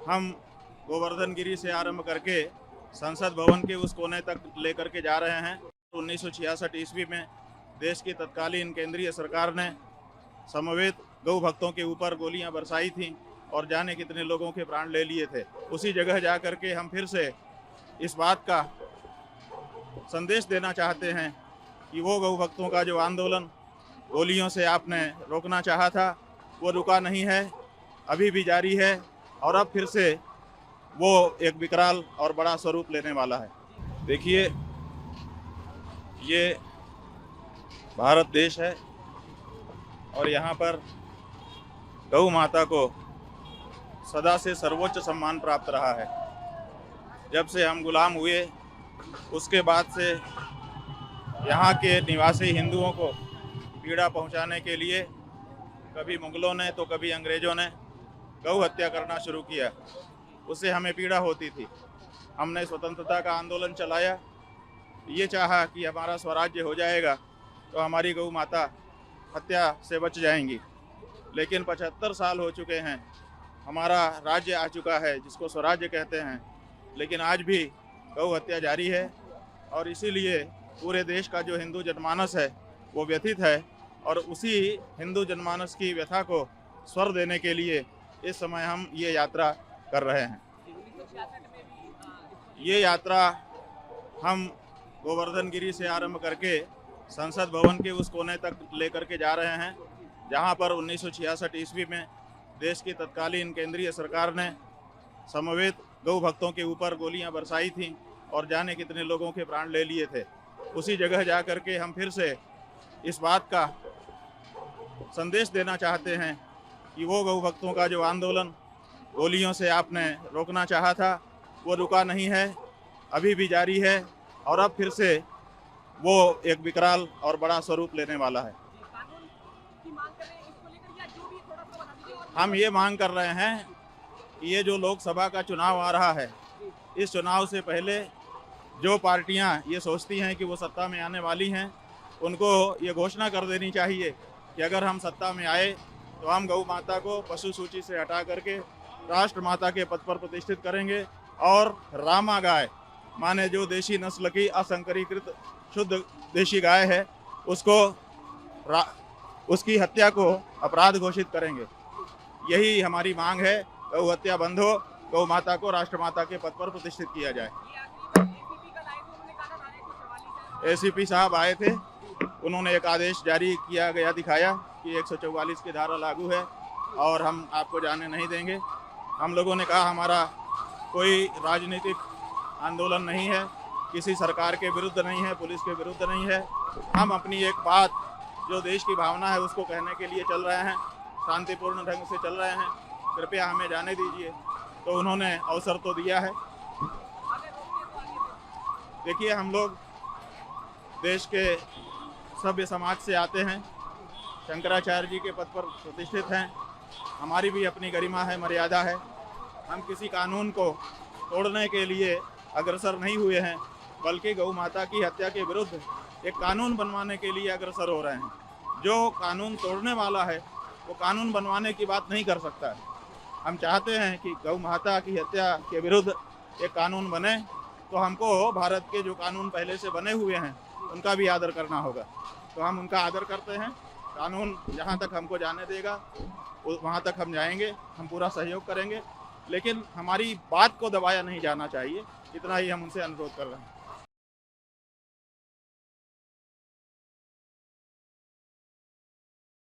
हम गोवर्धन गिरी से आरंभ करके संसद भवन के उस कोने तक लेकर के जा रहे हैं। 1966 ईस्वी में देश की तत्कालीन केंद्रीय सरकार ने समवेत गौ भक्तों के ऊपर गोलियां बरसाई थीं और जाने कितने लोगों के प्राण ले लिए थे। उसी जगह जा कर के हम फिर से इस बात का संदेश देना चाहते हैं कि वो गौ भक्तों का जो आंदोलन गोलियों से आपने रोकना चाहा था वो रुका नहीं है, अभी भी जारी है और अब फिर से वो एक विकराल और बड़ा स्वरूप लेने वाला है। देखिए, ये भारत देश है और यहाँ पर गौ माता को सदा से सर्वोच्च सम्मान प्राप्त रहा है। जब से हम गुलाम हुए उसके बाद से यहाँ के निवासी हिंदुओं को पीड़ा पहुँचाने के लिए कभी मुगलों ने तो कभी अंग्रेज़ों ने गौ हत्या करना शुरू किया। उससे हमें पीड़ा होती थी। हमने स्वतंत्रता का आंदोलन चलाया, ये चाहा कि हमारा स्वराज्य हो जाएगा तो हमारी गौ माता हत्या से बच जाएंगी। लेकिन 75 साल हो चुके हैं, हमारा राज्य आ चुका है जिसको स्वराज्य कहते हैं, लेकिन आज भी गौ हत्या जारी है और इसीलिए पूरे देश का जो हिंदू जनमानस है वो व्यथित है और उसी हिंदू जनमानस की व्यथा को स्वर देने के लिए इस समय हम ये यात्रा कर रहे हैं। ये यात्रा हम गोवर्धन गिरी से आरंभ करके संसद भवन के उस कोने तक लेकर के जा रहे हैं जहां पर 1966 ईस्वी में देश की तत्कालीन केंद्रीय सरकार ने समवेत गौ भक्तों के ऊपर गोलियां बरसाई थीं और जाने कितने लोगों के प्राण ले लिए थे। उसी जगह जा कर के हम फिर से इस बात का संदेश देना चाहते हैं कि वो गौ भक्तों का जो आंदोलन गोलियों से आपने रोकना चाहा था वो रुका नहीं है, अभी भी जारी है और अब फिर से वो एक विकराल और बड़ा स्वरूप लेने वाला है। हम ये मांग कर रहे हैं कि ये जो लोकसभा का चुनाव आ रहा है, इस चुनाव से पहले जो पार्टियां ये सोचती हैं कि वो सत्ता में आने वाली हैं, उनको ये घोषणा कर देनी चाहिए कि अगर हम सत्ता में आए तो हम गौ माता को पशु सूची से हटा करके राष्ट्र माता के पद पर प्रतिष्ठित करेंगे और रामा गाय माने जो देशी नस्ल की असंकरीकृत शुद्ध देशी गाय है उसकी हत्या को अपराध घोषित करेंगे। यही हमारी मांग है, गौ हत्या बंद हो, गौ माता को राष्ट्र माता के पद पर प्रतिष्ठित किया जाए। एसीपी साहब आए थे, उन्होंने एक आदेश जारी किया गया दिखाया कि 144 की धारा लागू है और हम आपको जाने नहीं देंगे। हम लोगों ने कहा हमारा कोई राजनीतिक आंदोलन नहीं है, किसी सरकार के विरुद्ध नहीं है, पुलिस के विरुद्ध नहीं है। हम अपनी एक बात जो देश की भावना है उसको कहने के लिए चल रहे हैं, शांतिपूर्ण ढंग से चल रहे हैं, कृपया हमें जाने दीजिए। तो उन्होंने अवसर तो दिया है। देखिए, हम लोग देश के सभ्य समाज से आते हैं, शंकराचार्य जी के पद पर प्रतिष्ठित हैं, हमारी भी अपनी गरिमा है, मर्यादा है। हम किसी कानून को तोड़ने के लिए अग्रसर नहीं हुए हैं, बल्कि गौ माता की हत्या के विरुद्ध एक कानून बनवाने के लिए अग्रसर हो रहे हैं। जो कानून तोड़ने वाला है वो कानून बनवाने की बात नहीं कर सकता है। हम चाहते हैं कि गौ माता की हत्या के विरुद्ध एक कानून बने, तो हमको भारत के जो कानून पहले से बने हुए हैं उनका भी आदर करना होगा। तो हम उनका आदर करते हैं। कानून जहाँ तक हमको जाने देगा वहाँ तक हम जाएंगे, हम पूरा सहयोग करेंगे, लेकिन हमारी बात को दबाया नहीं जाना चाहिए। इतना ही हम उनसे अनुरोध कर रहे हैं।